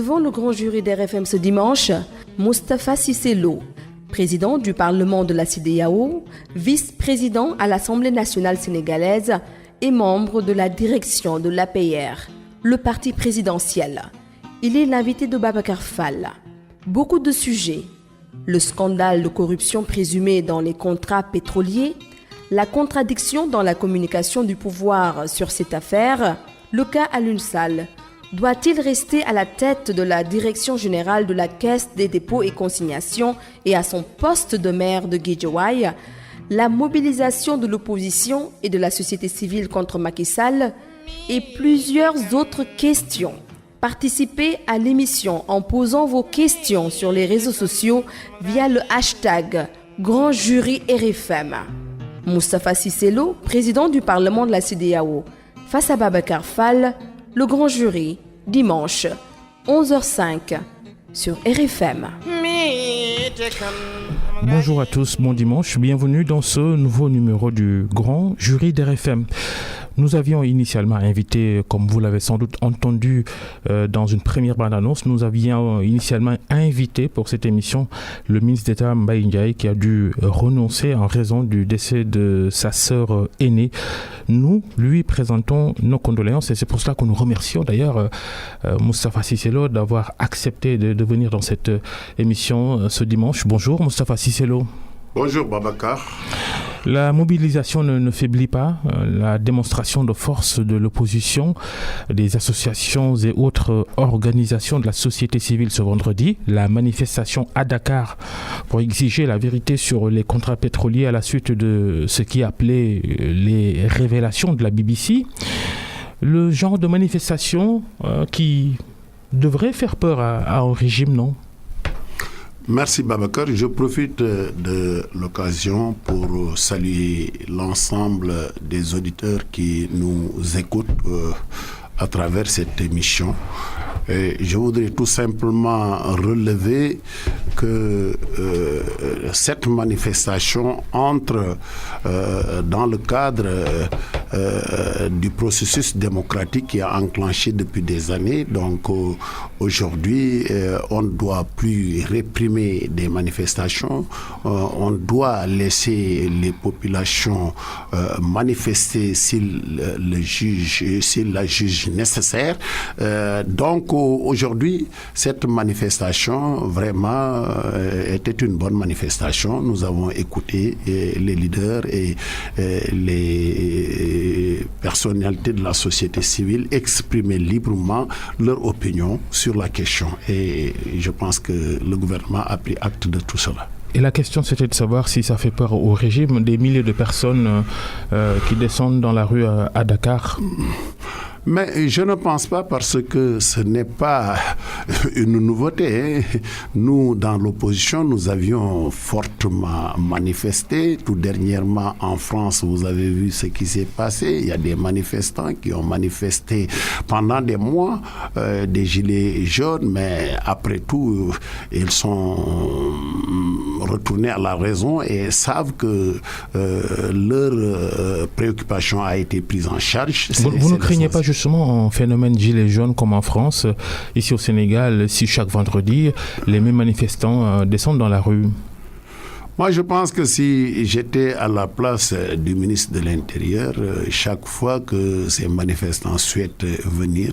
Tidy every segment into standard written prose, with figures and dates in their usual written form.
Devant le grand jury d'RFM ce dimanche, Moustapha Cissé Lo, président du Parlement de la CEDEAO, vice-président à l'Assemblée nationale sénégalaise et membre de la direction de l'APR, le parti présidentiel. Il est l'invité de Babacar Fall. Beaucoup de sujets. Le scandale de corruption présumé dans les contrats pétroliers, la contradiction dans la communication du pouvoir sur cette affaire, le cas Alioune Sall. Doit-il rester à la tête de la direction générale de la Caisse des dépôts et consignations et à son poste de maire de Guédiawaye? La mobilisation de l'opposition et de la société civile contre Macky Sall et plusieurs autres questions. Participez à l'émission en posant vos questions sur les réseaux sociaux via le hashtag Grand Jury RFM. Moustapha Cissé Lo, président du Parlement de la CEDEAO, face à Babacar Fall, le Grand Jury, dimanche, 11h05, sur RFM. Bonjour à tous, bon dimanche, bienvenue dans ce nouveau numéro du Grand Jury d'RFM. Nous avions initialement invité, comme vous l'avez sans doute entendu dans une première bande-annonce, nous avions initialement invité pour cette émission le ministre d'État Mbaye Ndiaye qui a dû renoncer en raison du décès de sa sœur aînée. Nous lui présentons nos condoléances et c'est pour cela que nous remercions d'ailleurs Moustapha Cissé Lo d'avoir accepté de venir dans cette émission ce dimanche. Bonjour Moustapha Cissé Lo. Bonjour Babacar. La mobilisation ne faiblit pas. La démonstration de force de l'opposition, des associations et autres organisations de la société civile ce vendredi, la manifestation à Dakar pour exiger la vérité sur les contrats pétroliers à la suite de ce qui est appelé les révélations de la BBC. Le genre de manifestation qui devrait faire peur à un régime, non ? Merci Babacar. Je profite de l'occasion pour saluer l'ensemble des auditeurs qui nous écoutent à travers cette émission. Et je voudrais tout simplement relever que cette manifestation entre dans le cadre du processus démocratique qui a enclenché depuis des années. Donc aujourd'hui, on ne doit plus réprimer des manifestations, on doit laisser les populations manifester s'ils la jugent nécessaire. Donc aujourd'hui, cette manifestation vraiment était une bonne manifestation. Nous avons écouté les leaders et les personnalités de la société civile exprimer librement leur opinion sur la question. Et je pense que le gouvernement a pris acte de tout cela. Et la question, c'était de savoir si ça fait peur au régime, des milliers de personnes qui descendent dans la rue à Dakar. Mais je ne pense pas parce que ce n'est pas une nouveauté. Nous, dans l'opposition, nous avions fortement manifesté. Tout dernièrement, en France, vous avez vu ce qui s'est passé. Il y a des manifestants qui ont manifesté pendant des mois, des gilets jaunes, mais après tout, ils sont retournés à la raison et savent que leur préoccupation a été prise en charge. Vous ne craignez pas justement un phénomène gilet jaune comme en France, ici au Sénégal, si chaque vendredi, les mêmes manifestants descendent dans la rue? Moi, je pense que si j'étais à la place du ministre de l'Intérieur, chaque fois que ces manifestants souhaitent venir,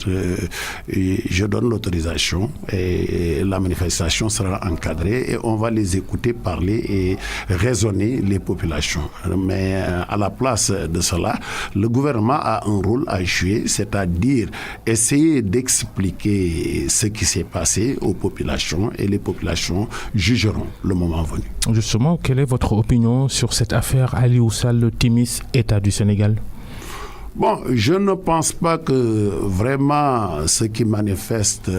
je donne l'autorisation et la manifestation sera encadrée et on va les écouter parler et raisonner les populations. Mais à la place de cela, le gouvernement a un rôle à jouer, c'est-à-dire essayer d'expliquer ce qui s'est passé aux populations et les populations jugeront le moment venu. Justement, quelle est votre opinion sur cette affaire Aliou Sall, Timis, État du Sénégal? Bon, je ne pense pas que vraiment ceux qui manifestent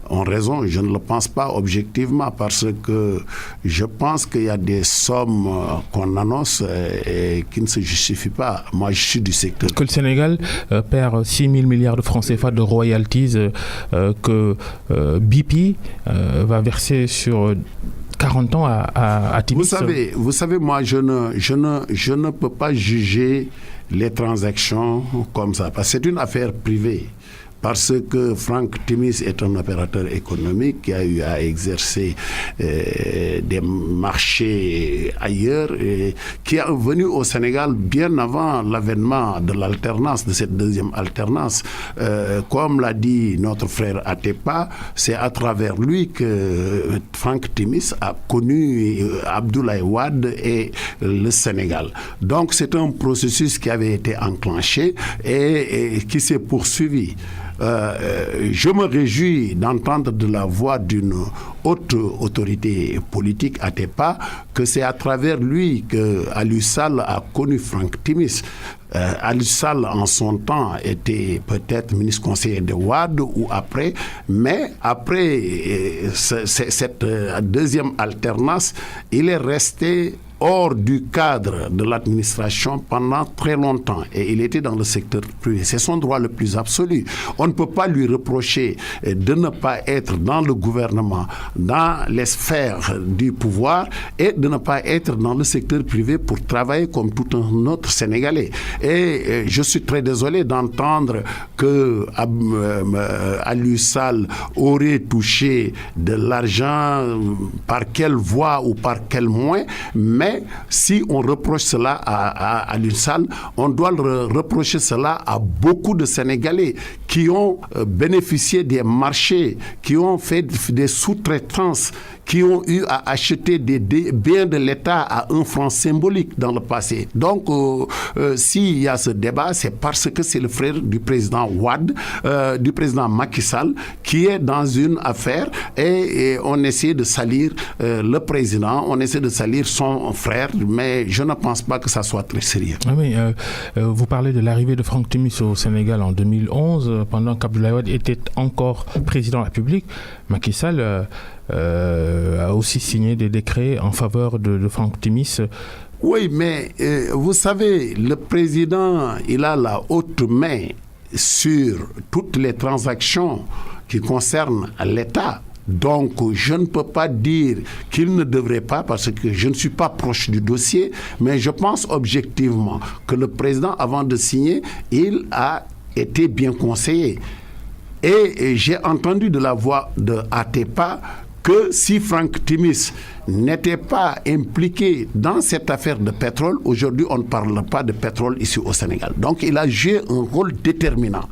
ont raison. Je ne le pense pas objectivement parce que je pense qu'il y a des sommes qu'on annonce et qui ne se justifient pas. Moi, je suis du secteur. Que le Sénégal perd 6 000 milliards de francs CFA de royalties que BP va verser sur 40 ans à Timis. Vous savez, moi, je ne peux pas juger les transactions comme ça, parce que c'est une affaire privée. parce que Franck Timis est un opérateur économique qui a eu à exercer des marchés ailleurs et qui est venu au Sénégal bien avant l'avènement de l'alternance, de cette deuxième alternance. Comme l'a dit notre frère Atepa, c'est à travers lui que Franck Timis a connu Abdoulaye Wade et le Sénégal. Donc c'est un processus qui avait été enclenché et qui s'est poursuivi. Je me réjouis d'entendre de la voix d'une haute autorité politique, Atepa, que c'est à travers lui que Aliou Sall a connu Franck Timis. Aliou Sall, en son temps, était peut-être ministre conseiller de Wade ou après, mais après cette deuxième alternance, il est resté hors du cadre de l'administration pendant très longtemps et il était dans le secteur privé. C'est son droit le plus absolu. On ne peut pas lui reprocher de ne pas être dans le gouvernement, dans les sphères du pouvoir et de ne pas être dans le secteur privé pour travailler comme tout un autre Sénégalais. Et je suis très désolé d'entendre que Aliou Sall aurait touché de l'argent par quelle voie ou par quel moyen, mais si on reproche cela à Aliou Sall, on doit reprocher cela à beaucoup de Sénégalais qui ont bénéficié des marchés, qui ont fait des sous-traitances, qui ont eu à acheter des biens de l'État à un franc symbolique dans le passé. Donc, s'il y a ce débat, c'est parce que c'est le frère du président Wade, du président Macky Sall, qui est dans une affaire et on essaie de salir le président, on essaie de salir son frère, mais je ne pense pas que ça soit très sérieux. Oui, vous parlez de l'arrivée de Franck Timis au Sénégal en 2011, pendant qu'Abdoulaye Wade était encore président de la République. Macky Sall a aussi signé des décrets en faveur de Franck Timis. Oui, mais vous savez, le président, il a la haute main sur toutes les transactions qui concernent l'État. Donc, je ne peux pas dire qu'il ne devrait pas, parce que je ne suis pas proche du dossier, mais je pense objectivement que le président, avant de signer, il a été bien conseillé. Et j'ai entendu de la voix de Atepa que si Franck Timis n'était pas impliqué dans cette affaire de pétrole, aujourd'hui on ne parle pas de pétrole ici au Sénégal. Donc il a joué un rôle déterminant.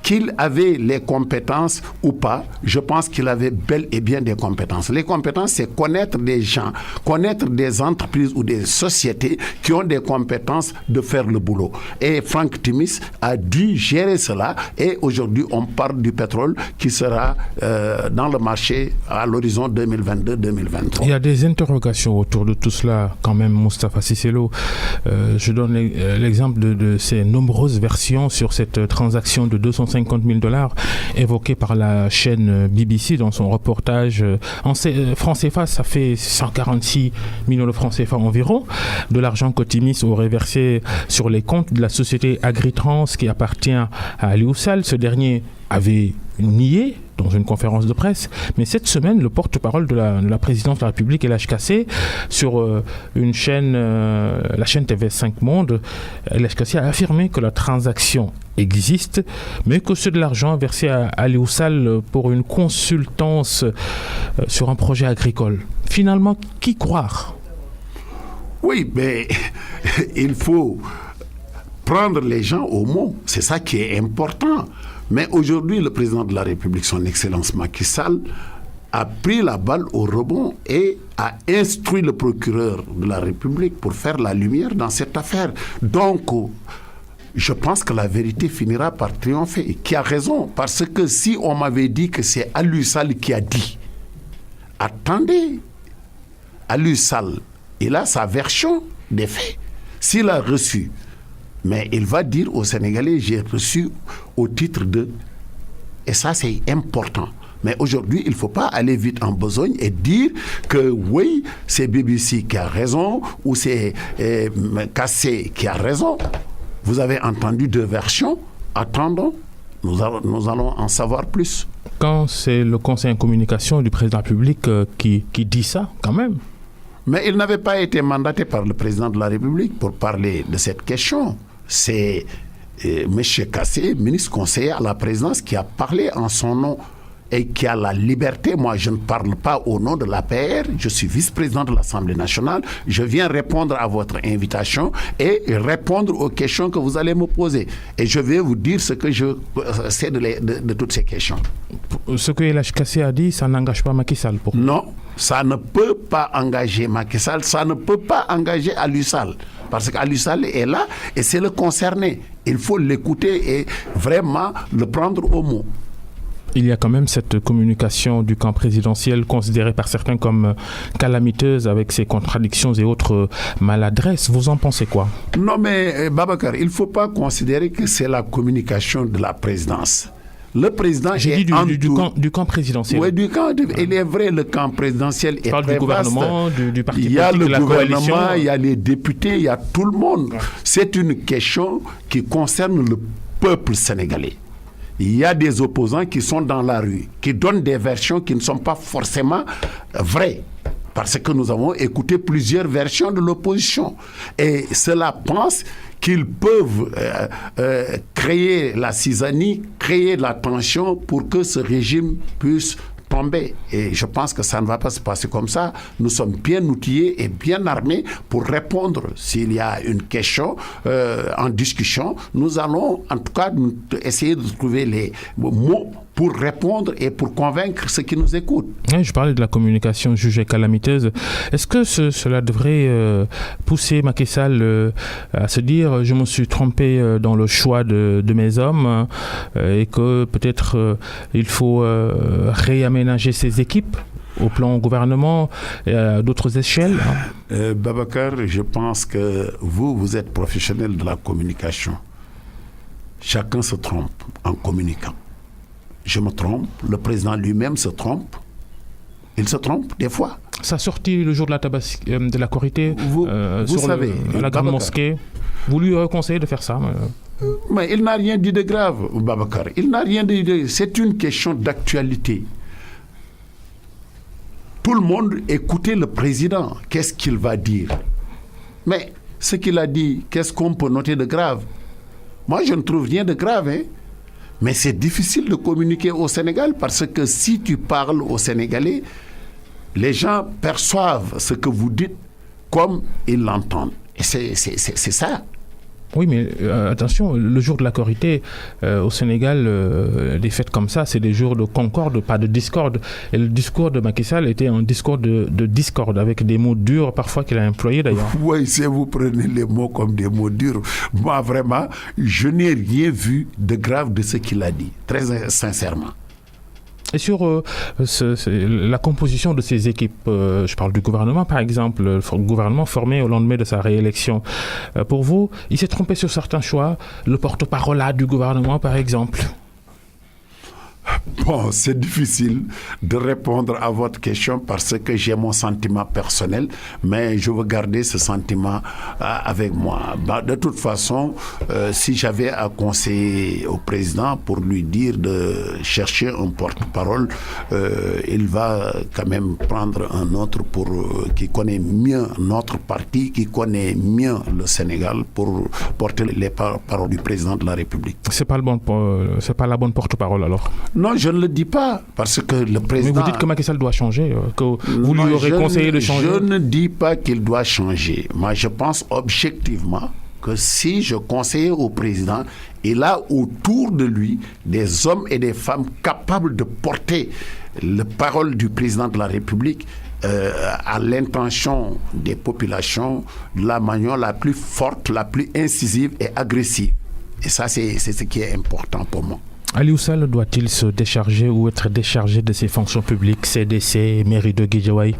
Qu'il avait les compétences ou pas, je pense qu'il avait bel et bien des compétences. Les compétences, c'est connaître des gens, connaître des entreprises ou des sociétés qui ont des compétences de faire le boulot. Et Franck Timis a dû gérer cela et aujourd'hui, on parle du pétrole qui sera dans le marché à l'horizon 2022-2023. Il y a des interrogations autour de tout cela quand même, Moustapha Cissé Lo. Je donne l'exemple de ces nombreuses versions sur cette transaction de 250 000 $ évoqué par la chaîne BBC dans son reportage. En francs CFA, ça fait 146 millions de francs CFA environ, de l'argent que Timis aurait versé sur les comptes de la société Agritrans qui appartient à Aliou Sall. Ce dernier avait nié dans une conférence de presse, mais cette semaine, le porte-parole de la présidence de la République, LHKC, sur une chaîne, la chaîne TV5 Monde, LHKC a affirmé que la transaction existe, mais que c'est de l'argent versé à Aliou Sall pour une consultance sur un projet agricole. Finalement, qui croire? Oui, mais il faut prendre les gens au mot. C'est ça qui est important. Mais aujourd'hui, le président de la République, son Excellence Macky Sall, a pris la balle au rebond et a instruit le procureur de la République pour faire la lumière dans cette affaire. Donc, je pense que la vérité finira par triompher. Et qui a raison? Parce que si on m'avait dit que c'est Aliou Sall qui a dit, attendez, Aliou Sall, il a sa version des faits. S'il a reçu, mais il va dire aux Sénégalais, j'ai reçu au titre de... Et ça, c'est important. Mais aujourd'hui, il ne faut pas aller vite en besogne et dire que oui, c'est BBC qui a raison ou c'est Kassé qui a raison. Vous avez entendu deux versions. Attendons, nous allons en savoir plus. Quand c'est le conseil en communication du président de la République qui dit ça, quand même. Mais il n'avait pas été mandaté par le président de la République pour parler de cette question. C'est M. Kassé, ministre conseiller à la présidence, qui a parlé en son nom et qui a la liberté. Moi, je ne parle pas au nom de l'APR, je suis vice-président de l'Assemblée nationale, je viens répondre à votre invitation et répondre aux questions que vous allez me poser. Et je vais vous dire ce que je sais de toutes ces questions. Ce que El Hadj Kassé a dit, ça n'engage pas Macky Sall pour vous? Non, ça ne peut pas engager Macky Sall, ça ne peut pas engager Aliou Sall. Parce qu'Aliou Sall est là et c'est le concerné. Il faut l'écouter et vraiment le prendre au mot. Il y a quand même cette communication du camp présidentiel considérée par certains comme calamiteuse avec ses contradictions et autres maladresses. Vous en pensez quoi? Non mais Babacar, il ne faut pas considérer que c'est la communication de la présidence. Le président J'ai dit du camp présidentiel. Oui, du camp. Il est vrai, le camp présidentiel est très vaste. Du gouvernement, du parti politique, il y a le de la gouvernement, coalition. Il y a les députés, il y a tout le monde. Ouais. C'est une question qui concerne le peuple sénégalais. Il y a des opposants qui sont dans la rue, qui donnent des versions qui ne sont pas forcément vraies. Parce que nous avons écouté plusieurs versions de l'opposition. Et cela pense qu'ils peuvent créer la cisanie, créer la tension pour que ce régime puisse tomber. Et je pense que ça ne va pas se passer comme ça. Nous sommes bien outillés et bien armés pour répondre. S'il y a une question en discussion, nous allons en tout cas essayer de trouver les mots pour répondre et pour convaincre ceux qui nous écoutent. Oui, je parlais de la communication jugée calamiteuse. Est-ce que cela devrait pousser Macky Sall à se dire je me suis trompé dans le choix de mes hommes et que peut-être il faut réaménager ses équipes au plan gouvernement et à d'autres échelles? Babacar, je pense que vous êtes professionnel de la communication. Chacun se trompe en communiquant. Je me trompe, le président lui-même se trompe. Il se trompe des fois. Ça sortit le jour de la Korité vous savez, la grande mosquée. Vous lui conseillez de faire ça? Mais il n'a rien dit de grave, Babacar. Il n'a rien dit de... C'est une question d'actualité. Tout le monde écoutez le président. Qu'est-ce qu'il va dire? Mais ce qu'il a dit, qu'est-ce qu'on peut noter de grave? Moi, je ne trouve rien de grave, hein. Mais c'est difficile de communiquer au Sénégal parce que si tu parles aux Sénégalais, les gens perçoivent ce que vous dites comme ils l'entendent. Et c'est ça. Oui, mais attention, le jour de la Korité, au Sénégal, des fêtes comme ça, c'est des jours de concorde, pas de discorde. Et le discours de Macky Sall était un discours de discorde, avec des mots durs parfois qu'il a employés d'ailleurs. Oui, si vous prenez les mots comme des mots durs, moi vraiment, je n'ai rien vu de grave de ce qu'il a dit, très sincèrement. Et sur la composition de ces équipes, je parle du gouvernement par exemple, le gouvernement formé au lendemain de sa réélection. Pour vous, il s'est trompé sur certains choix, le porte-parole du gouvernement par exemple? Bon, c'est difficile de répondre à votre question parce que j'ai mon sentiment personnel, mais je veux garder ce sentiment avec moi. De toute façon, si j'avais à conseiller au président pour lui dire de chercher un porte-parole, il va quand même prendre un autre qui connaît mieux notre parti, qui connaît mieux le Sénégal pour porter les paroles du président de la République. C'est pas la bonne porte-parole alors? Non, je ne le dis pas, parce que le président... Mais vous dites que Macky Sall doit changer, que vous lui aurez conseillé de changer. Je ne dis pas qu'il doit changer. Moi, je pense objectivement que si je conseillais au président, il a autour de lui des hommes et des femmes capables de porter la parole du président de la République à l'intention des populations de la manière la plus forte, la plus incisive et agressive. Et ça, c'est ce qui est important pour moi. Aliou Sall doit-il se décharger ou être déchargé de ses fonctions publiques, CDC, mairie de Guédiawaye?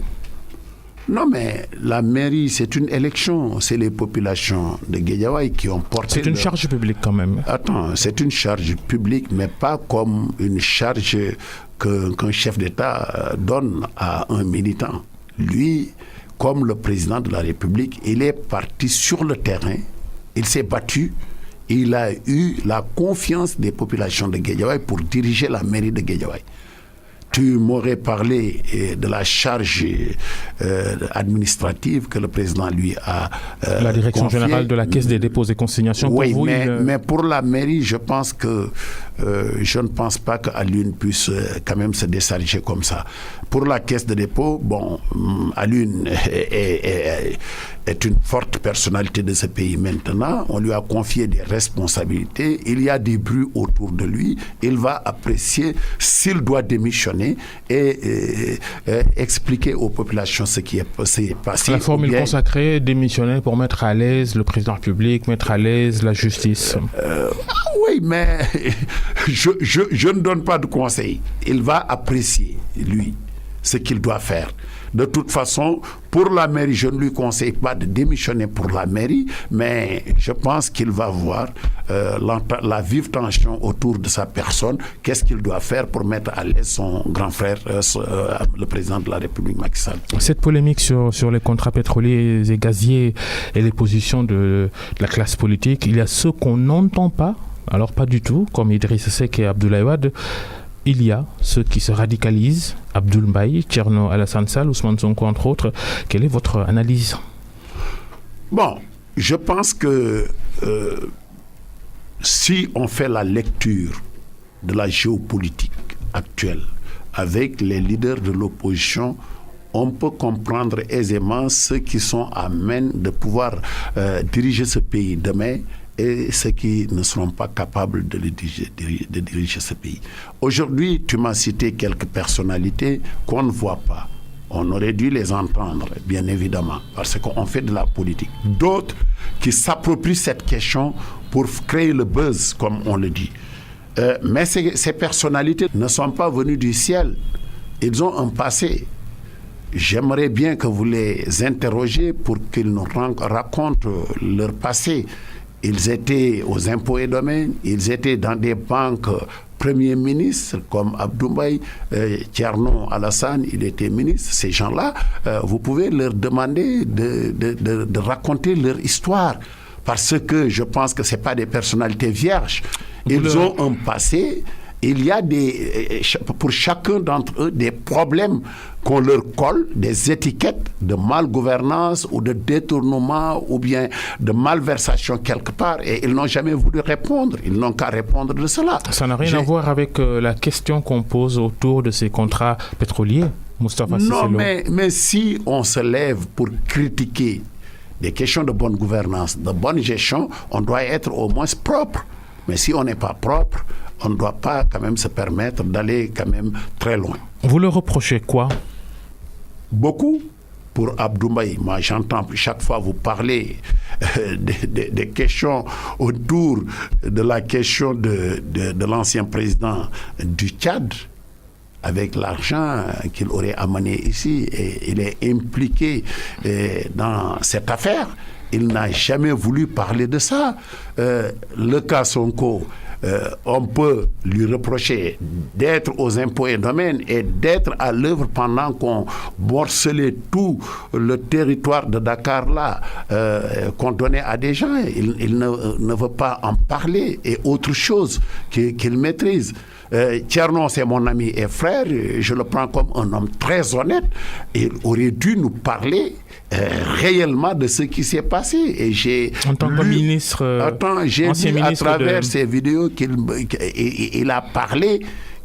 Non, mais la mairie, c'est une élection. C'est les populations de Guédiawaye qui ont porté... C'est une charge publique quand même. Attends, c'est une charge publique, mais pas comme une charge qu'un chef d'État donne à un militant. Lui, comme le président de la République, il est parti sur le terrain, il s'est battu, il a eu la confiance des populations de Guédiawaye pour diriger la mairie de Guédiawaye. tu m'aurais parlé de la charge administrative que le président lui a la direction confiée. générale de la Caisse des dépôts et consignations. Oui, pour vous, mais pour la mairie, je pense que je ne pense pas qu'Alioune puisse quand même se décharger comme ça. Pour la Caisse de dépôt, bon, Alioune est une forte personnalité de ce pays maintenant. On lui a confié des responsabilités. Il y a des bruits autour de lui. Il va apprécier s'il doit démissionner et expliquer aux populations ce qui est passé. La formule consacrée, démissionner pour mettre à l'aise le président de la République, mettre à l'aise la justice. Oui, mais je ne donne pas de conseils. Il va apprécier, lui, ce qu'il doit faire. De toute façon, pour la mairie, je ne lui conseille pas de démissionner pour la mairie, mais je pense qu'il va voir la vive tension autour de sa personne. Qu'est-ce qu'il doit faire pour mettre à l'aise son grand frère, le président de la République, Macky Sall. Cette polémique sur les contrats pétroliers et gaziers et les positions de la classe politique, il y a ceux qu'on n'entend pas, alors pas du tout, comme Idriss Seck et Abdoulaye Wade. Il y a ceux qui se radicalisent, Abdoul Mbaye, Thierno Alassane Sall, Ousmane Sonko, entre autres. Quelle est votre analyse? Bon, je pense que si on fait la lecture de la géopolitique actuelle avec les leaders de l'opposition, on peut comprendre aisément ceux qui sont à même de pouvoir diriger ce pays demain et ceux qui ne seront pas capables de diriger ce pays. Aujourd'hui, tu m'as cité quelques personnalités qu'on ne voit pas. On aurait dû les entendre, bien évidemment, parce qu'on fait de la politique. D'autres qui s'approprient cette question pour créer le buzz, comme on le dit. Mais ces personnalités ne sont pas venues du ciel. Ils ont un passé. J'aimerais bien que vous les interrogiez pour qu'ils nous racontent leur passé. Ils étaient aux impôts et domaines, ils étaient dans des banques premiers ministres comme Abdoul Mbaye, Thierno Alassane, il était ministre. Ces gens-là, vous pouvez leur demander de raconter leur histoire. Parce que je pense que ce n'est pas des personnalités vierges. Ils ont un passé. Il y a pour chacun d'entre eux des problèmes qu'on leur colle, des étiquettes de malgouvernance ou de détournement ou bien de malversation quelque part, et ils n'ont jamais voulu répondre. Ils n'ont qu'à répondre de cela. Ça n'a rien à voir avec la question qu'on pose autour de ces contrats pétroliers, Moustapha Cissé Lo. Non, mais si on se lève pour critiquer des questions de bonne gouvernance, de bonne gestion, on doit être au moins propre. Mais si on n'est pas propre, on ne doit pas quand même se permettre d'aller quand même très loin. Vous leur reprochez quoi? Beaucoup. Pour Abdoul Mbaye, moi j'entends chaque fois vous parler des questions autour de la question de l'ancien président du Tchad, avec l'argent qu'il aurait amené ici, et il est impliqué dans cette affaire. Il n'a jamais voulu parler de ça. Le cas Sonko, on peut lui reprocher d'être aux impôts et domaines et d'être à l'œuvre pendant qu'on morcelait tout le territoire de Dakar là, qu'on donnait à des gens. Il ne veut pas en parler, et autre chose qu'il maîtrise. Thierno, c'est mon ami et frère, je le prends comme un homme très honnête. Il aurait dû nous parler réellement de ce qui s'est passé. Et j'ai en tant que ministre, j'ai lu à travers ces vidéos qu'il a parlé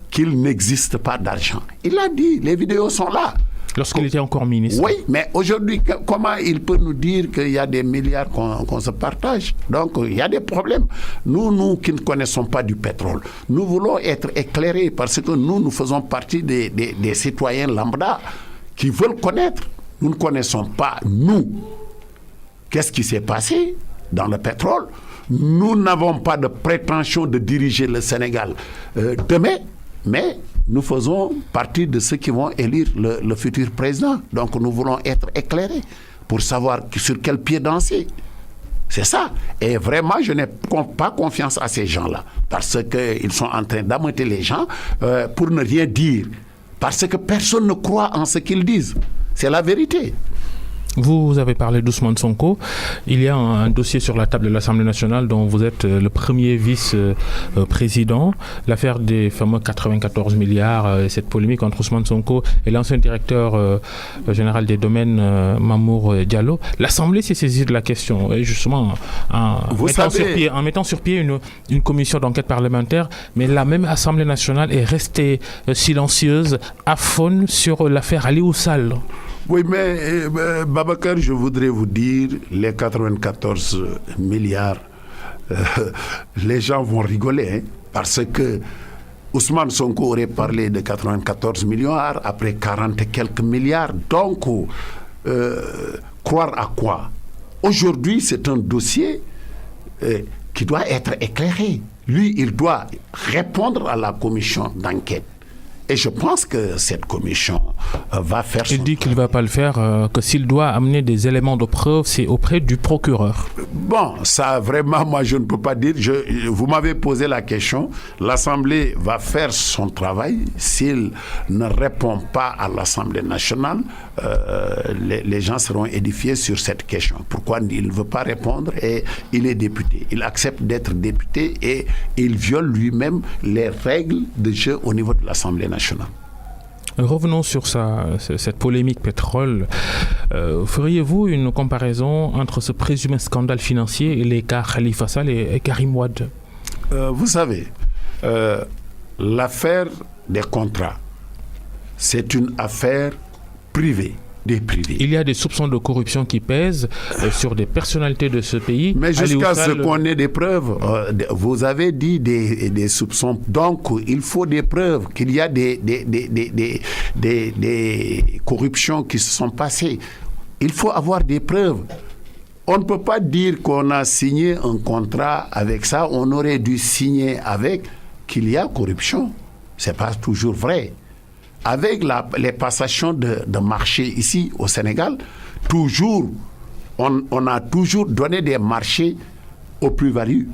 qu'il n'existe pas d'argent. Il a dit, les vidéos sont là. Lorsqu'il était encore ministre. Oui, mais aujourd'hui, comment il peut nous dire qu'il y a des milliards qu'on se partage? Donc, il y a des problèmes. Nous qui ne connaissons pas du pétrole, nous voulons être éclairés parce que nous faisons partie des citoyens lambda qui veulent connaître. Nous ne connaissons pas, nous, qu'est-ce qui s'est passé dans le pétrole. Nous n'avons pas de prétention de diriger le Sénégal demain, mais nous faisons partie de ceux qui vont élire le futur président. Donc nous voulons être éclairés pour savoir sur quel pied danser. C'est ça. Et vraiment, je n'ai pas confiance à ces gens-là, parce qu'ils sont en train d'ameuter les gens pour ne rien dire. Parce que personne ne croit en ce qu'ils disent. C'est la vérité. Vous avez parlé d'Ousmane Sonko. Il y a un dossier sur la table de l'Assemblée nationale dont vous êtes le premier vice-président. L'affaire des fameux 94 milliards, cette polémique entre Ousmane Sonko et l'ancien directeur général des domaines, Mamour Diallo. L'Assemblée s'est saisie de la question. Et justement, en mettant sur pied une commission d'enquête parlementaire, mais la même Assemblée nationale est restée silencieuse, aphone sur l'affaire Aliou Sall. Oui, mais Babacar, je voudrais vous dire, les 94 milliards, les gens vont rigoler, hein, parce que Ousmane Sonko aurait parlé de 94 milliards, après 40 et quelques milliards. Donc, croire à quoi? Aujourd'hui, c'est un dossier qui doit être éclairé. Lui, il doit répondre à la commission d'enquête. Et je pense que cette commission va faire son travail. Il dit qu'il ne va pas le faire, que s'il doit amener des éléments de preuve, c'est auprès du procureur. Bon, ça vraiment, moi je ne peux pas dire. Vous m'avez posé la question. L'Assemblée va faire son travail. S'il ne répond pas à l'Assemblée nationale, les gens seront édifiés sur cette question. Pourquoi il ne veut pas répondre? Et il est député. Il accepte d'être député et il viole lui-même les règles de jeu au niveau de l'Assemblée nationale. Revenons sur cette polémique pétrole. Feriez-vous une comparaison entre ce présumé scandale financier et les cas Khalifa Sall et Karim Wade? Vous savez, l'affaire des contrats, c'est une affaire privée. Des privés. Il y a des soupçons de corruption qui pèsent sur des personnalités de ce pays. Mais jusqu'à ce qu'on ait des preuves, vous avez dit des soupçons. Donc, il faut des preuves qu'il y a des corruptions qui se sont passées. Il faut avoir des preuves. On ne peut pas dire qu'on a signé un contrat avec ça. On aurait dû signer avec qu'il y a corruption. Ce n'est pas toujours vrai. Avec les passations de marché ici au Sénégal, toujours, on a toujours donné des marchés aux plus-values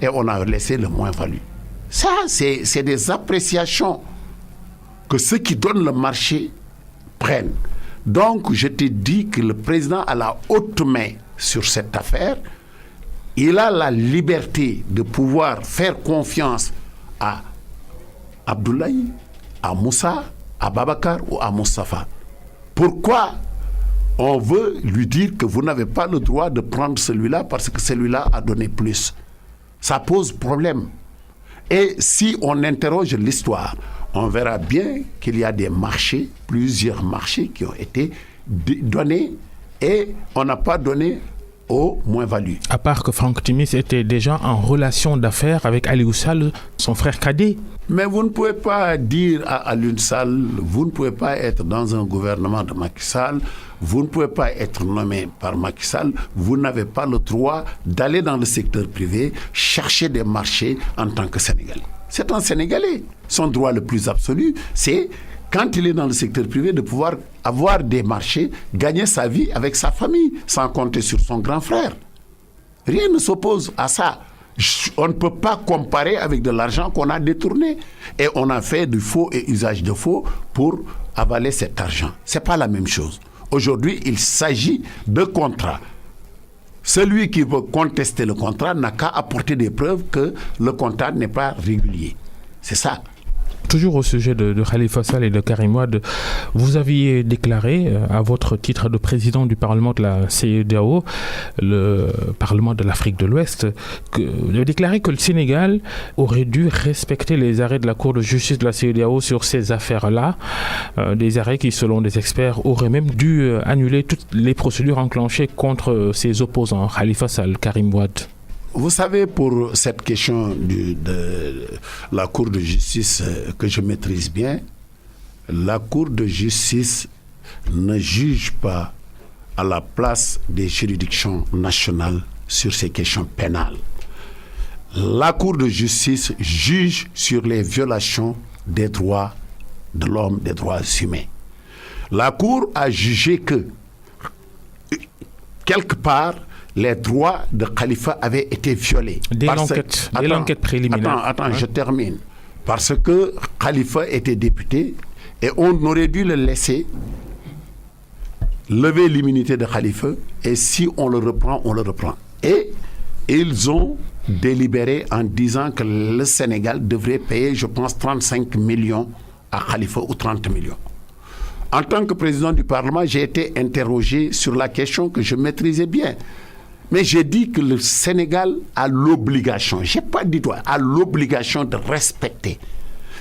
et on a laissé le moins-value. Ça, c'est des appréciations que ceux qui donnent le marché prennent. Donc, je te dis que le président a la haute main sur cette affaire. Il a la liberté de pouvoir faire confiance à Abdoulaye, à Moussa, à Babacar ou à Moustapha. Pourquoi on veut lui dire que vous n'avez pas le droit de prendre celui-là parce que celui-là a donné plus? Ça pose problème. Et si on interroge l'histoire, on verra bien qu'il y a des marchés, plusieurs marchés qui ont été donnés et on n'a pas donné au moins-value. À part que Franck Timis était déjà en relation d'affaires avec Aliou Sall, son frère cadet. Mais vous ne pouvez pas dire à Aliou Sall, vous ne pouvez pas être dans un gouvernement de Macky Sall, vous ne pouvez pas être nommé par Macky Sall, vous n'avez pas le droit d'aller dans le secteur privé chercher des marchés en tant que Sénégalais. C'est un Sénégalais. Son droit le plus absolu, c'est quand il est dans le secteur privé, de pouvoir avoir des marchés, gagner sa vie avec sa famille, sans compter sur son grand frère. Rien ne s'oppose à ça. On ne peut pas comparer avec de l'argent qu'on a détourné. Et on a fait du faux et usage de faux pour avaler cet argent. Ce n'est pas la même chose. Aujourd'hui, il s'agit de contrats. Celui qui veut contester le contrat n'a qu'à apporter des preuves que le contrat n'est pas régulier. C'est ça. Toujours au sujet de Khalifa Sall et de Karim Wade, vous aviez déclaré à votre titre de président du Parlement de la CEDEAO, le Parlement de l'Afrique de l'Ouest, vous avez déclaré que le Sénégal aurait dû respecter les arrêts de la Cour de justice de la CEDEAO sur ces affaires-là, des arrêts qui, selon des experts, auraient même dû annuler toutes les procédures enclenchées contre ses opposants, Khalifa Sall, Karim Wade. Vous savez, pour cette question de la Cour de justice que je maîtrise bien, la Cour de justice ne juge pas à la place des juridictions nationales sur ces questions pénales. La Cour de justice juge sur les violations des droits de l'homme, des droits humains. La Cour a jugé que, quelque part, les droits de Khalifa avaient été violés. Dès l'enquête préliminaire. Attends, je termine. Parce que Khalifa était député et on aurait dû le laisser lever l'immunité de Khalifa, et si on le reprend, on le reprend. Et ils ont délibéré en disant que le Sénégal devrait payer, je pense, 35 millions à Khalifa ou 30 millions. En tant que président du Parlement, j'ai été interrogé sur la question que je maîtrisais bien. Mais j'ai dit que le Sénégal a l'obligation, je n'ai pas dit toi, a l'obligation de respecter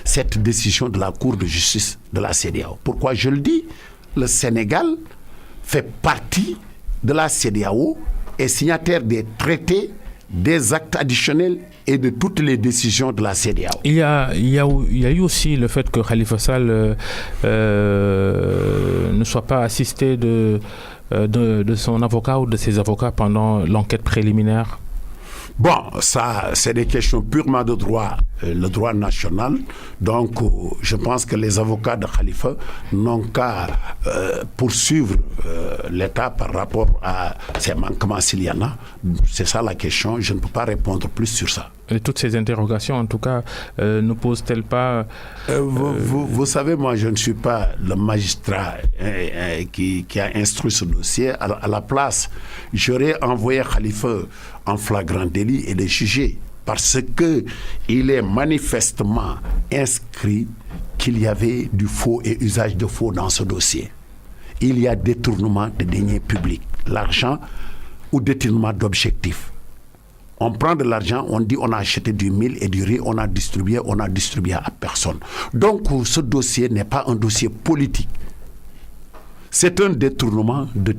cette décision de la Cour de justice de la CEDEAO. Pourquoi je le dis? Le Sénégal fait partie de la CEDEAO et signataire des traités, des actes additionnels et de toutes les décisions de la CEDEAO. Il y a eu aussi le fait que Khalifa Sall ne soit pas assisté de son avocat ou de ses avocats pendant l'enquête préliminaire. Bon, ça, c'est des questions purement de droit, le droit national. Donc, je pense que les avocats de Khalifa n'ont qu'à poursuivre l'État par rapport à ces manquements s'il y en a. C'est ça la question. Je ne peux pas répondre plus sur ça. Et toutes ces interrogations, en tout cas, ne posent-elles pas... Vous savez, moi, je ne suis pas le magistrat qui a instruit ce dossier. À la place, j'aurais envoyé Khalifa en flagrant délit et le juger parce qu'il est manifestement inscrit qu'il y avait du faux et usage de faux dans ce dossier. Il y a détournement de deniers publics, l'argent ou détournement d'objectifs. On prend de l'argent, on dit on a acheté du mil et du riz, on a distribué à personne. Donc ce dossier n'est pas un dossier politique. C'est un détournement de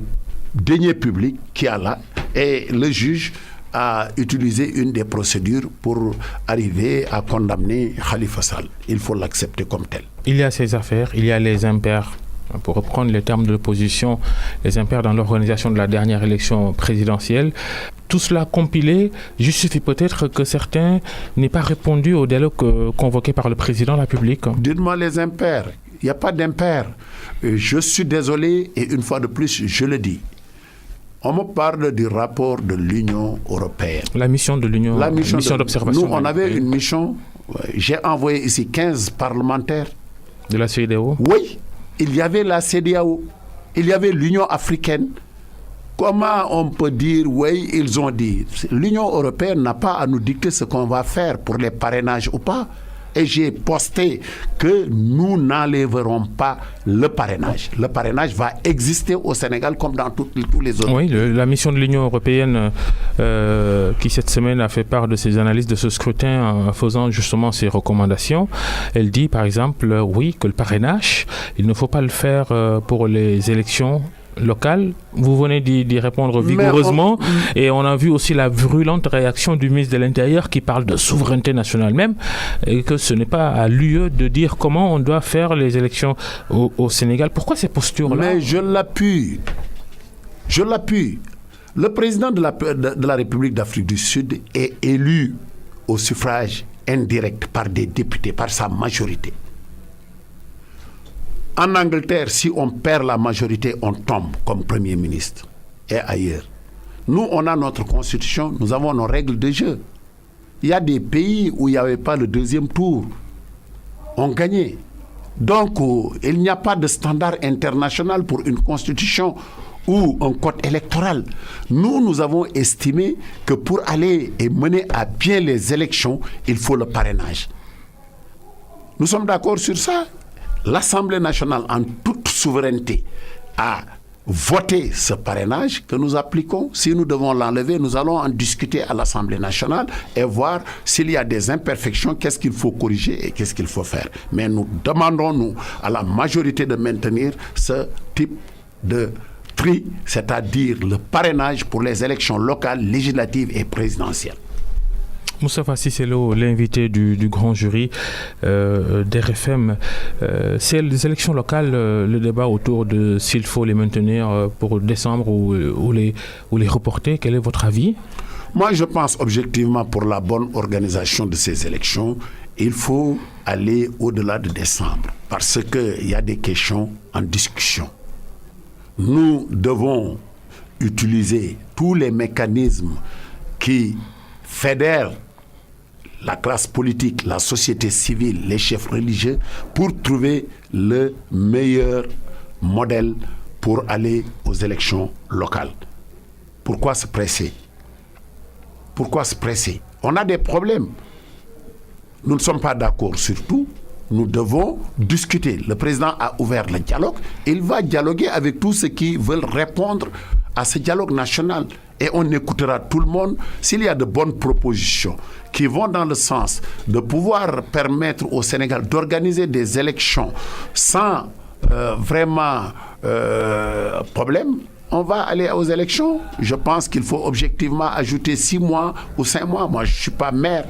deniers publics qui a là et le juge a utilisé une des procédures pour arriver à condamner Khalifa Sall. Il faut l'accepter comme tel. Il y a ces affaires, il y a les impairs. Pour reprendre les termes de l'opposition, les impairs dans l'organisation de la dernière élection présidentielle. Tout cela compilé justifie peut-être que certains n'aient pas répondu au dialogue convoqué par le président de la République. Dites-moi les impairs. Il n'y a pas d'impairs. Je suis désolé et une fois de plus, je le dis. On me parle du rapport de l'Union européenne. La mission de l'Union, la mission d'observation. Nous, on avait une mission. J'ai envoyé ici 15 parlementaires. De la CEDEAO? Oui. Il y avait la CEDEAO, il y avait l'Union africaine. Comment on peut dire, oui, ils ont dit. L'Union européenne n'a pas à nous dicter ce qu'on va faire pour les parrainages ou pas. Et j'ai posté que nous n'enlèverons pas le parrainage. Le parrainage va exister au Sénégal comme dans tous les autres. Oui, la mission de l'Union européenne qui cette semaine a fait part de ses analyses de ce scrutin en faisant justement ses recommandations. Elle dit par exemple, oui, que le parrainage, il ne faut pas le faire pour les élections locales. Vous venez d'y répondre vigoureusement et on a vu aussi la virulente réaction du ministre de l'Intérieur qui parle de souveraineté nationale même et que ce n'est pas à l'UE de dire comment on doit faire les élections au Sénégal. Pourquoi ces postures-là? Mais je l'appuie. Je l'appuie. Le président de la République d'Afrique du Sud est élu au suffrage indirect par des députés, par sa majorité. En Angleterre, si on perd la majorité, on tombe comme Premier ministre et ailleurs. Nous, on a notre constitution, nous avons nos règles de jeu. Il y a des pays où il n'y avait pas le deuxième tour. On gagnait. Donc, il n'y a pas de standard international pour une constitution ou un code électoral. Nous avons estimé que pour aller et mener à bien les élections, il faut le parrainage. Nous sommes d'accord sur ça. L'Assemblée nationale, en toute souveraineté, a voté ce parrainage que nous appliquons. Si nous devons l'enlever, nous allons en discuter à l'Assemblée nationale et voir s'il y a des imperfections, qu'est-ce qu'il faut corriger et qu'est-ce qu'il faut faire. Mais nous demandons, nous, à la majorité de maintenir ce type de tri, c'est-à-dire le parrainage pour les élections locales, législatives et présidentielles. Moustapha Cissé Lo, l'invité du grand jury d'RFM. C'est les élections locales, le débat autour de s'il faut les maintenir pour décembre ou les reporter. Quel est votre avis? Moi, je pense objectivement pour la bonne organisation de ces élections, il faut aller au-delà de décembre parce qu'il y a des questions en discussion. Nous devons utiliser tous les mécanismes qui fédèrent la classe politique, la société civile, les chefs religieux, pour trouver le meilleur modèle pour aller aux élections locales. Pourquoi se presser? Pourquoi se presser? On a des problèmes. Nous ne sommes pas d'accord sur tout. Nous devons discuter. Le président a ouvert le dialogue. Il va dialoguer avec tous ceux qui veulent répondre à ce dialogue national. Et on écoutera tout le monde. S'il y a de bonnes propositions qui vont dans le sens de pouvoir permettre au Sénégal d'organiser des élections sans vraiment problème, on va aller aux élections. Je pense qu'il faut objectivement ajouter 6 mois ou 5 mois. Moi, je ne suis pas maire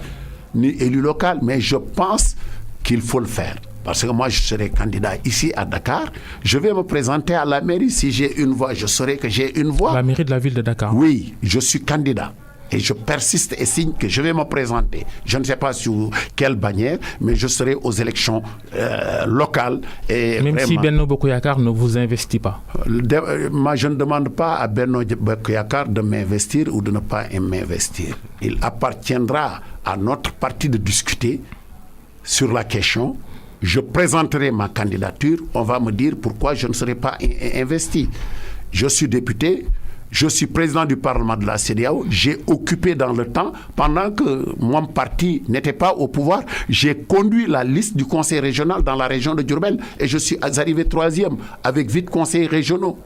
ni élu local, mais je pense qu'il faut le faire. Parce que moi, je serai candidat ici à Dakar. Je vais me présenter à la mairie. Si j'ai une voix, je saurai que j'ai une voix. La mairie de la ville de Dakar. Oui, je suis candidat. Et je persiste et signe que je vais me présenter. Je ne sais pas sous quelle bannière, mais je serai aux élections locales. Et même vraiment, si Benno Bokk Yakaar ne vous investit pas. Moi, je ne demande pas à Benno Bokk Yakaar de m'investir ou de ne pas m'investir. Il appartiendra à notre parti de discuter sur la question. Je présenterai ma candidature. On va me dire pourquoi je ne serai pas investi. Je suis député. Je suis président du Parlement de la CEDEAO. J'ai occupé dans le temps, pendant que mon parti n'était pas au pouvoir, j'ai conduit la liste du conseil régional dans la région de Diourbel et je suis arrivé 3e avec 8 conseils régionaux.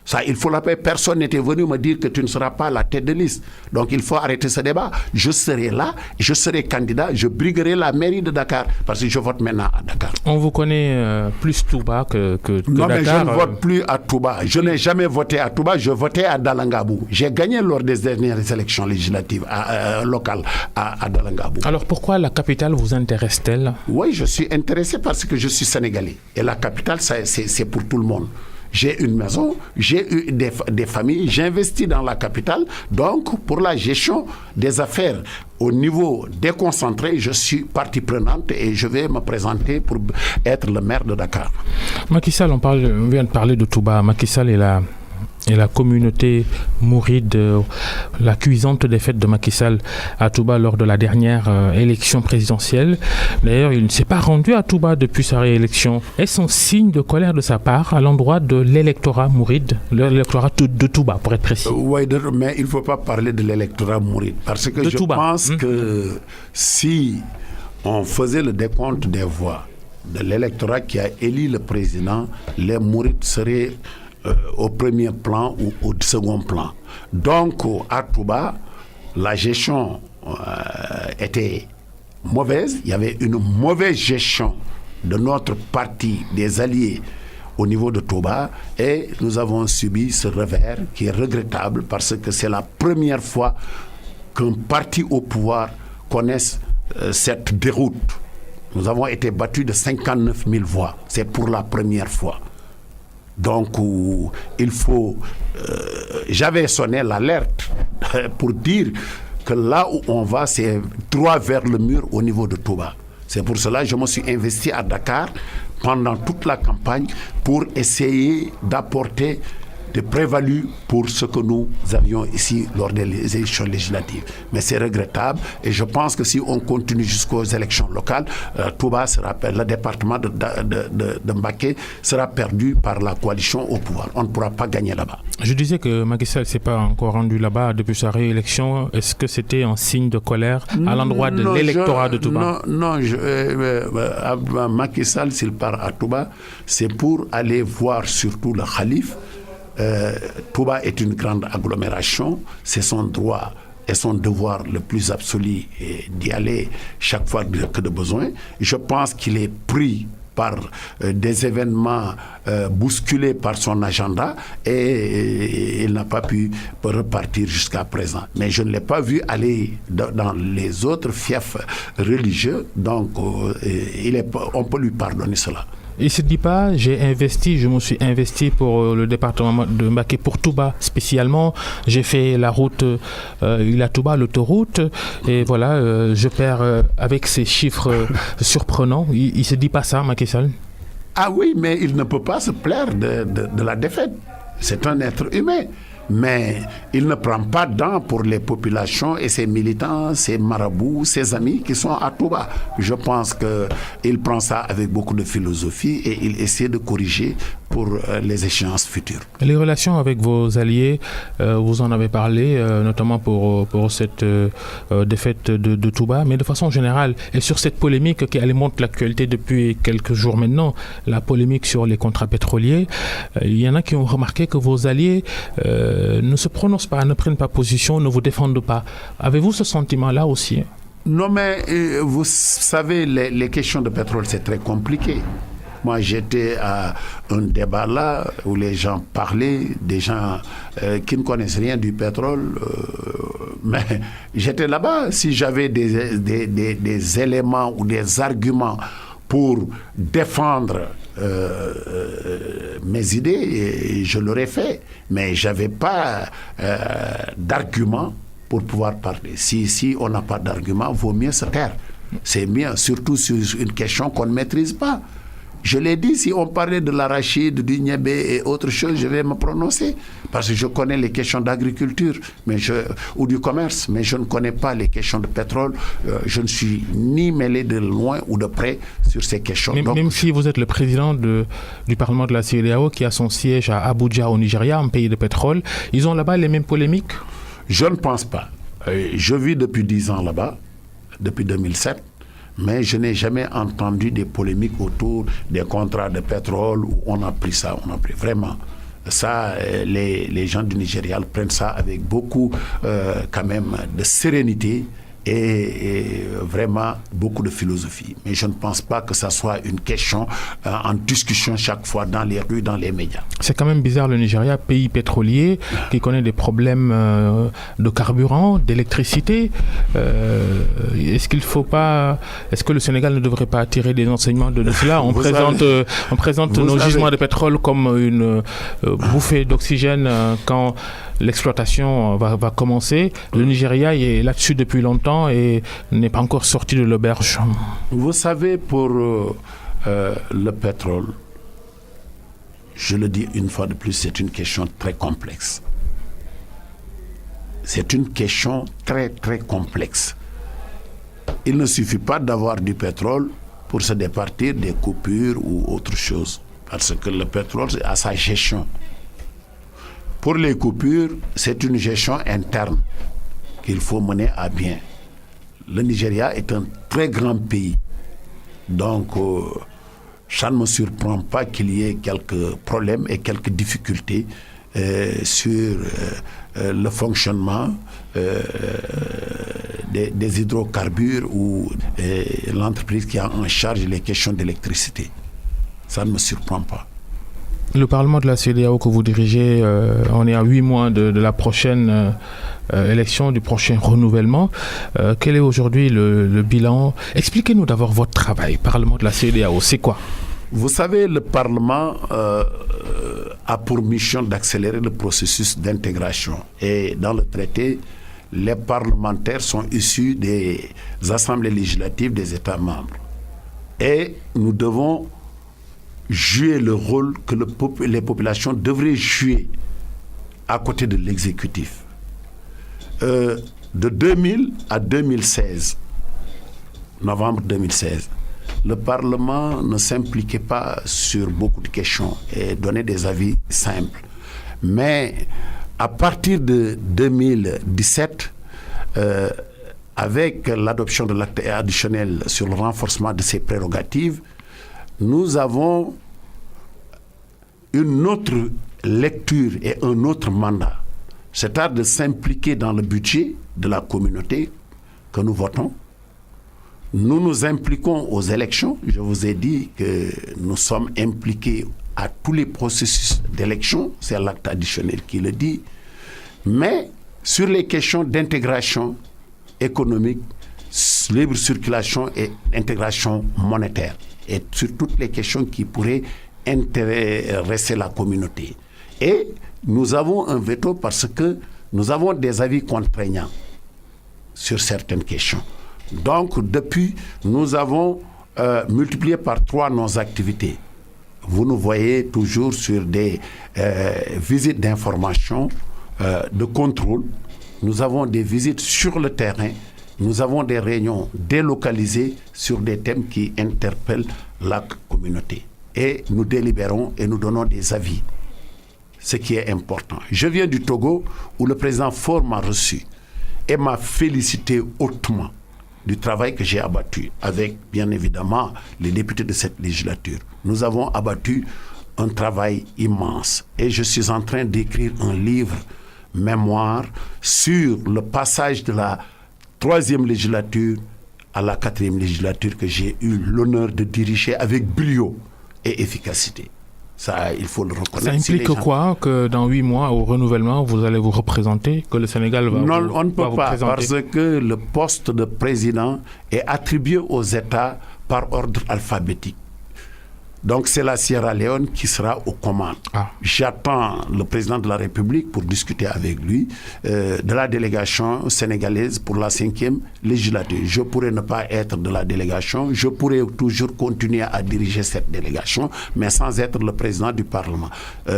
Ça, il faut l'appeler. Personne n'était venu me dire que tu ne seras pas la tête de liste. Donc, il faut arrêter ce débat. Je serai là, je serai candidat, je briguerai la mairie de Dakar parce que je vote maintenant à Dakar. On vous connaît plus Touba que non, Dakar. Mais je ne vote plus à Touba. Je n'ai jamais voté à Touba, je votais à Dalangabou. J'ai gagné lors des dernières élections législatives locales à Dalangabou. Alors, pourquoi la capitale vous intéresse-t-elle? Oui, je suis intéressé parce que je suis sénégalais. Et la capitale, c'est pour tout le monde. J'ai une maison, j'ai eu des familles, j'investis dans la capitale. Donc, pour la gestion des affaires au niveau déconcentré, je suis partie prenante et je vais me présenter pour être le maire de Dakar. Macky Sall, on vient de parler de Touba. Macky Sall et la communauté mouride, la cuisante défaite de Macky Sall à Touba lors de la dernière élection présidentielle. D'ailleurs, il ne s'est pas rendu à Touba depuis sa réélection. Est-ce un signe de colère de sa part à l'endroit de l'électorat mouride, l'électorat de Touba, pour être précis? Oui, mais il ne faut pas parler de l'électorat mouride, parce que je pense que si on faisait le décompte des voix de l'électorat qui a élu le président, les mourides seraient au premier plan ou au second plan. Donc, à Touba, la gestion était mauvaise. Il y avait une mauvaise gestion de notre parti, des alliés, au niveau de Touba. Et nous avons subi ce revers qui est regrettable parce que c'est la première fois qu'un parti au pouvoir connaisse cette déroute. Nous avons été battus de 59 000 voix. C'est pour la première fois. Donc, il faut... j'avais sonné l'alerte pour dire que là où on va, c'est droit vers le mur au niveau de Touba. C'est pour cela que je me suis investi à Dakar pendant toute la campagne pour essayer d'apporter des prévalues pour ce que nous avions ici lors des élections législatives. Mais c'est regrettable et je pense que si on continue jusqu'aux élections locales, Touba sera, le département de Mbacké sera perdu par la coalition au pouvoir. On ne pourra pas gagner là-bas. Je disais que Macky Sall ne s'est pas encore rendu là-bas depuis sa réélection. Est-ce que c'était un signe de colère à l'endroit de l'électorat de Touba? Non, Macky Sall, s'il part à Touba, c'est pour aller voir surtout le khalife. Touba est une grande agglomération, c'est son droit et son devoir le plus absolu d'y aller chaque fois que de besoin. Je pense qu'il est pris par des événements bousculés par son agenda et il n'a pas pu repartir jusqu'à présent. Mais je ne l'ai pas vu aller dans les autres fiefs religieux, donc on peut lui pardonner cela. Il ne se dit pas, je me suis investi pour le département de Mbacké, pour Touba spécialement. J'ai fait la route Ila-Touba, l'autoroute, et voilà, je perds avec ces chiffres surprenants. Il ne se dit pas ça, Macky Sall? Ah oui, mais il ne peut pas se plaire de la défaite. C'est un être humain. Mais il ne prend pas dents pour les populations et ses militants, ses marabouts, ses amis qui sont à Touba. Je pense qu'il prend ça avec beaucoup de philosophie et il essaie de corriger pour les échéances futures. Les relations avec vos alliés, vous en avez parlé, notamment pour cette défaite de Touba, mais de façon générale, et sur cette polémique qui alimente l'actualité depuis quelques jours maintenant, la polémique sur les contrats pétroliers, il y en a qui ont remarqué que vos alliés ne se prononcent pas, ne prennent pas position, ne vous défendent pas. Avez-vous ce sentiment-là aussi? Non, mais vous savez, les questions de pétrole, c'est très compliqué. Moi, j'étais à un débat là où les gens parlaient, des gens qui ne connaissent rien du pétrole, mais j'étais là-bas. Si j'avais des éléments ou des arguments pour défendre mes idées, je l'aurais fait. Mais je n'avais pas d'arguments pour pouvoir parler. Si on n'a pas d'arguments, vaut mieux se taire. C'est mieux, surtout sur une question qu'on ne maîtrise pas. Je l'ai dit, si on parlait de l'arachide, du niébé et autre chose, je vais me prononcer. Parce que je connais les questions d'agriculture ou du commerce, mais je ne connais pas les questions de pétrole. Je ne suis ni mêlé de loin ou de près sur ces questions. Même si vous êtes le président du Parlement de la CEDEAO qui a son siège à Abuja au Nigeria, un pays de pétrole, ils ont là-bas les mêmes polémiques? Je ne pense pas. Je vis depuis 10 ans là-bas, depuis 2007. Mais je n'ai jamais entendu des polémiques autour des contrats de pétrole où on a pris ça, on a pris vraiment. Ça, les gens du Nigeria prennent ça avec beaucoup quand même de sérénité et vraiment beaucoup de philosophie. Mais je ne pense pas que ça soit une question en discussion chaque fois dans les rues, dans les médias. C'est quand même bizarre, le Nigeria, pays pétrolier, qui connaît des problèmes de carburant, d'électricité. Est-ce que le Sénégal ne devrait pas tirer des enseignements de cela? On présente nos gisements de pétrole comme une bouffée d'oxygène quand l'exploitation va commencer. Le Nigeria est là-dessus depuis longtemps et n'est pas encore sorti de l'auberge. Vous savez, pour le pétrole, je le dis une fois de plus, c'est une question très complexe. C'est une question très, très complexe. Il ne suffit pas d'avoir du pétrole pour se départir des coupures ou autre chose. Parce que le pétrole a sa gestion. Pour les coupures, c'est une gestion interne qu'il faut mener à bien. Le Nigeria est un très grand pays. Donc, ça ne me surprend pas qu'il y ait quelques problèmes et quelques difficultés sur le fonctionnement des hydrocarbures ou l'entreprise qui a en charge les questions d'électricité. Ça ne me surprend pas. Le Parlement de la CEDEAO que vous dirigez, on est à 8 mois de la prochaine élection, du prochain renouvellement. Quel est aujourd'hui le bilan? Expliquez-nous d'abord votre travail. Parlement de la CEDEAO, c'est quoi? Vous savez, le Parlement a pour mission d'accélérer le processus d'intégration. Et dans le traité, les parlementaires sont issus des assemblées législatives des États membres. Et nous devons jouer le rôle que les populations devraient jouer à côté de l'exécutif. De 2000 à 2016, novembre 2016, le Parlement ne s'impliquait pas sur beaucoup de questions et donnait des avis simples. Mais à partir de 2017, avec l'adoption de l'acte additionnel sur le renforcement de ses prérogatives, nous avons une autre lecture et un autre mandat, c'est-à-dire de s'impliquer dans le budget de la communauté que nous votons. Nous nous impliquons aux élections. Je vous ai dit que nous sommes impliqués à tous les processus d'élection, c'est l'acte additionnel qui le dit, mais sur les questions d'intégration économique, libre circulation et intégration monétaire, et sur toutes les questions qui pourraient intéresser la communauté. Et nous avons un veto parce que nous avons des avis contraignants sur certaines questions. Donc, depuis, nous avons multiplié par 3 nos activités. Vous nous voyez toujours sur des visites d'information de contrôle, nous avons des visites sur le terrain, nous avons des réunions délocalisées sur des thèmes qui interpellent la communauté. Et nous délibérons et nous donnons des avis, ce qui est important. Je viens du Togo où le président Faure m'a reçu et m'a félicité hautement du travail que j'ai abattu avec, bien évidemment, les députés de cette législature. Nous avons abattu un travail immense et je suis en train d'écrire un livre mémoire sur le passage de la 3e législature à la 4e législature que j'ai eu l'honneur de diriger avec brio et efficacité. Ça, il faut le reconnaître. Ça implique quoi que dans 8 mois, au renouvellement, vous allez vous représenter, que le Sénégal va non, vous on ne peut pas, présenter? parce que le poste de président est attribué aux États par ordre alphabétique. Donc c'est la Sierra Leone qui sera aux commandes. J'attends le président de la République pour discuter avec lui de la délégation sénégalaise pour la 5e législature. Je pourrais ne pas être de la délégation, je pourrais toujours continuer à diriger cette délégation, mais sans être le président du Parlement.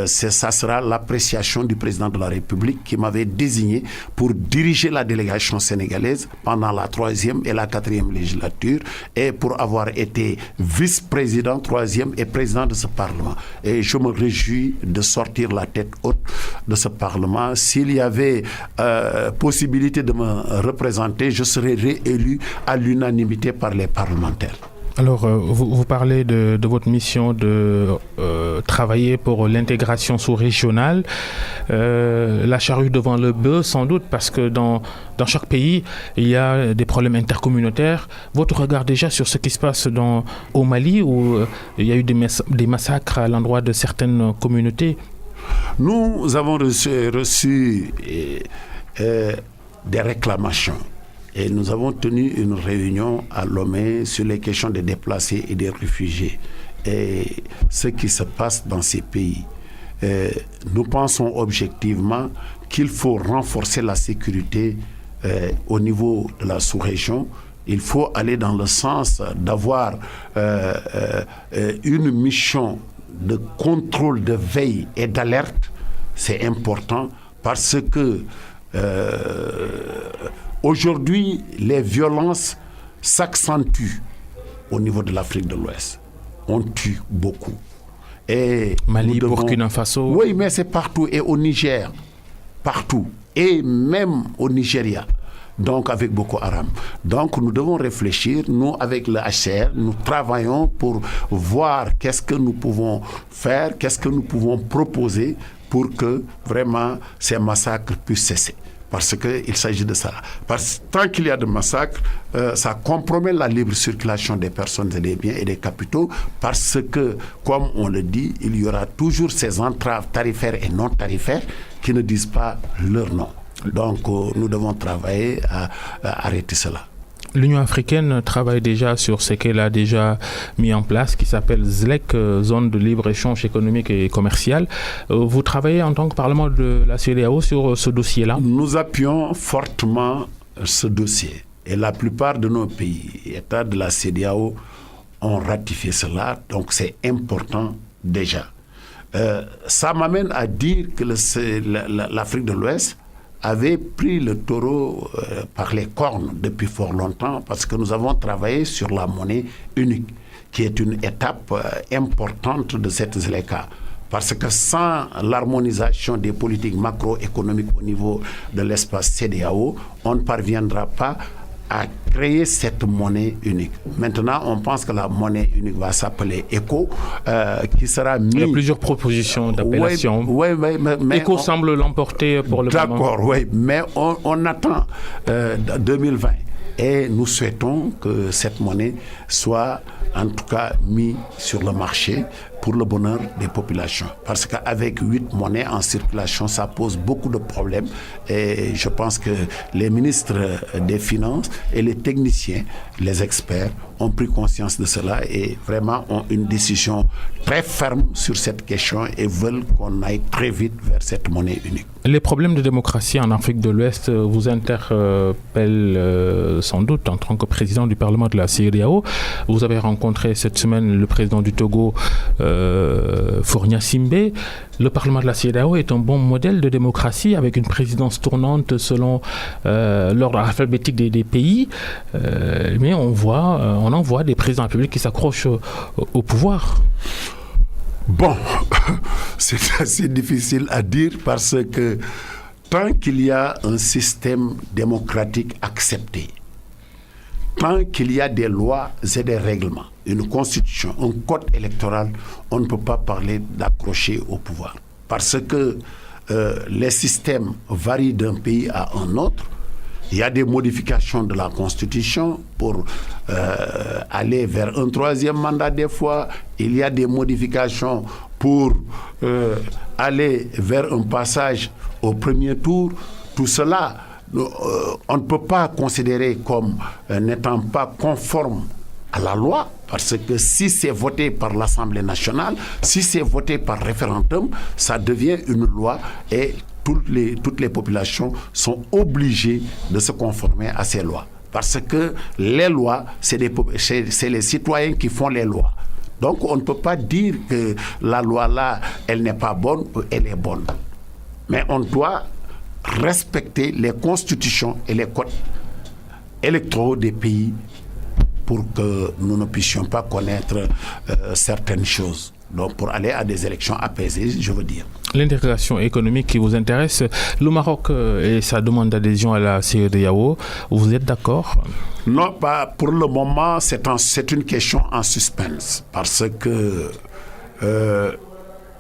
Ça sera l'appréciation du président de la République qui m'avait désigné pour diriger la délégation sénégalaise pendant la 3e et la 4e législature et pour avoir été vice-président 3e et président de ce Parlement. Et je me réjouis de sortir la tête haute de ce Parlement. S'il y avait possibilité de me représenter, je serais réélu à l'unanimité par les parlementaires. Alors, vous parlez de votre mission de travailler pour l'intégration sous-régionale. La charrue devant le bœuf, sans doute, parce que dans chaque pays, il y a des problèmes intercommunautaires. Votre regard déjà sur ce qui se passe au Mali, où il y a eu des massacres à l'endroit de certaines communautés? Nous avons reçu des réclamations. Et nous avons tenu une réunion à Lomé sur les questions des déplacés et des réfugiés et ce qui se passe dans ces pays. Nous pensons objectivement qu'il faut renforcer la sécurité au niveau de la sous-région. Il faut aller dans le sens d'avoir une mission de contrôle, de veille et d'alerte. C'est important parce que aujourd'hui, les violences s'accentuent au niveau de l'Afrique de l'Ouest. On tue beaucoup. Et Mali, Burkina Faso. Oui, mais c'est partout. Et au Niger, partout. Et même au Nigeria. Donc avec Boko Haram. Donc nous devons réfléchir. Nous, avec le HCR, nous travaillons pour voir qu'est-ce que nous pouvons faire, qu'est-ce que nous pouvons proposer pour que vraiment ces massacres puissent cesser. Parce qu'il s'agit de ça. Parce que tant qu'il y a de massacres, ça compromet la libre circulation des personnes et des biens et des capitaux, parce que, comme on le dit, il y aura toujours ces entraves tarifaires et non tarifaires qui ne disent pas leur nom. Donc, nous devons travailler à arrêter cela. L'Union africaine travaille déjà sur ce qu'elle a déjà mis en place, qui s'appelle ZLEC, Zone de libre-échange économique et commercial. Vous travaillez en tant que Parlement de la CEDEAO sur ce dossier-là? Nous appuyons fortement ce dossier. Et la plupart de nos pays, États de la CEDEAO, ont ratifié cela. Donc c'est important déjà. Ça m'amène à dire que l'Afrique de l'Ouest avait pris le taureau par les cornes depuis fort longtemps parce que nous avons travaillé sur la monnaie unique, qui est une étape importante de cette ZLECA. Parce que sans l'harmonisation des politiques macroéconomiques au niveau de l'espace CEDEAO, on ne parviendra pas à créer cette monnaie unique. Maintenant, on pense que la monnaie unique va s'appeler ECO, qui sera mis... Il y a plusieurs propositions d'appellation. Mais ECO semble l'emporter pour le moment. D'accord, oui, mais on attend 2020. Et nous souhaitons que cette monnaie soit en tout cas mise sur le marché pour le bonheur des populations. Parce qu'avec 8 monnaies en circulation, ça pose beaucoup de problèmes. Et je pense que les ministres des Finances et les techniciens, les experts, ont pris conscience de cela et vraiment ont une décision très ferme sur cette question et veulent qu'on aille très vite vers cette monnaie unique. Les problèmes de démocratie en Afrique de l'Ouest vous interpellent sans doute en tant que président du Parlement de la CEDEAO. Vous avez rencontré cette semaine le président du Togo, Faure Gnassingbé. Le Parlement de la CEDEAO est un bon modèle de démocratie avec une présidence tournante selon l'ordre alphabétique des pays. Mais on en voit des présidents de la République qui s'accrochent au pouvoir. Bon, c'est assez difficile à dire parce que tant qu'il y a un système démocratique accepté, tant qu'il y a des lois et des règlements, une constitution, un code électoral, on ne peut pas parler d'accrocher au pouvoir. Parce que les systèmes varient d'un pays à un autre. Il y a des modifications de la Constitution pour aller vers un troisième mandat des fois. Il y a des modifications pour aller vers un passage au premier tour. Tout cela, on ne peut pas considérer comme n'étant pas conforme à la loi, parce que si c'est voté par l'Assemblée nationale, si c'est voté par référendum, ça devient une loi et toutes les populations sont obligées de se conformer à ces lois. Parce que les lois, c'est les citoyens qui font les lois. Donc on ne peut pas dire que la loi là, elle n'est pas bonne ou elle est bonne. Mais on doit respecter les constitutions et les codes électoraux des pays pour que nous ne puissions pas connaître certaines choses. Donc pour aller à des élections apaisées, je veux dire. L'intégration économique qui vous intéresse, le Maroc et sa demande d'adhésion à la CEDEAO, vous êtes d'accord? Non, pas pour le moment, c'est une question en suspense parce que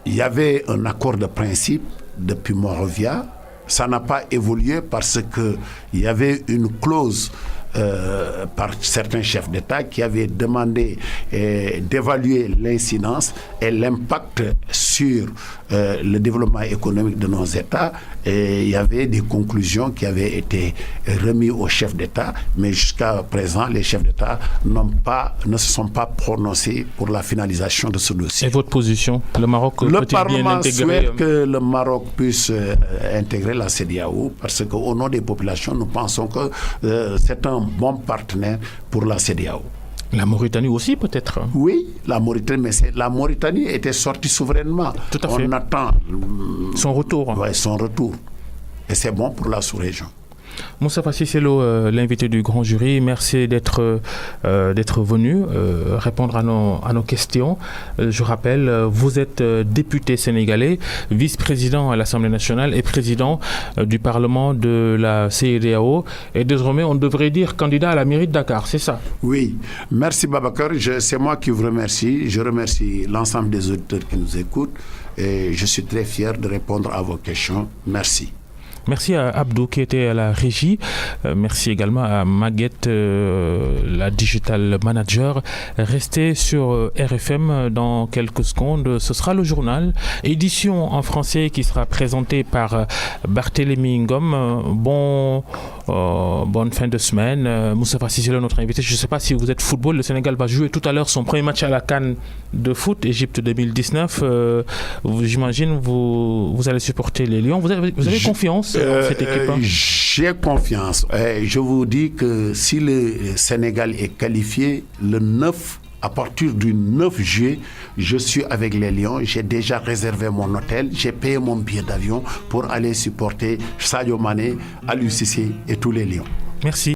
il y avait un accord de principe depuis Monrovia. Ça n'a pas évolué parce qu'il y avait une clause par certains chefs d'État qui avaient demandé d'évaluer l'incidence et l'impact sur le développement économique de nos États. Et il y avait des conclusions qui avaient été remises aux chefs d'État, mais jusqu'à présent, les chefs d'État ne se sont pas prononcés pour la finalisation de ce dossier. Et votre position? Le Maroc Le Parlement souhaite que le Maroc puisse intégrer la CEDEAO parce qu'au nom des populations, nous pensons que c'est un bon partenaire pour la CEDEAO. La Mauritanie aussi peut-être? Oui, la Mauritanie, mais la Mauritanie était sortie souverainement. Tout à fait. On attend son retour. Ouais, son retour. Et c'est bon pour la sous-région. Moustapha Cissé Lo, l'invité du grand jury, merci d'être venu répondre à nos questions. Je rappelle, vous êtes député sénégalais, vice-président à l'Assemblée nationale et président du Parlement de la CEDEAO. Et désormais, on devrait dire candidat à la mairie de Dakar, c'est ça? Oui, merci Babacar. C'est moi qui vous remercie. Je remercie l'ensemble des auditeurs qui nous écoutent. Et je suis très fier de répondre à vos questions. Merci. Merci à Abdou qui était à la régie. Merci également à Maguette, la digital manager. Restez sur RFM dans quelques secondes. Ce sera le journal. Édition en français qui sera présentée par Barthélémy Ngom. Bonne fin de semaine. Moustapha Cissé Lo, notre invité. Je ne sais pas si vous êtes football. Le Sénégal va jouer tout à l'heure son premier match à la CAN de foot, Égypte 2019. J'imagine vous allez supporter les Lions. Vous avez confiance en cette équipe? J'ai confiance. Je vous dis que si le Sénégal est qualifié, à partir du 9 juillet, je suis avec les Lions. J'ai déjà réservé mon hôtel. J'ai payé mon billet d'avion pour aller supporter Sadio Mané, Aliou Cissé et tous les Lions. Merci.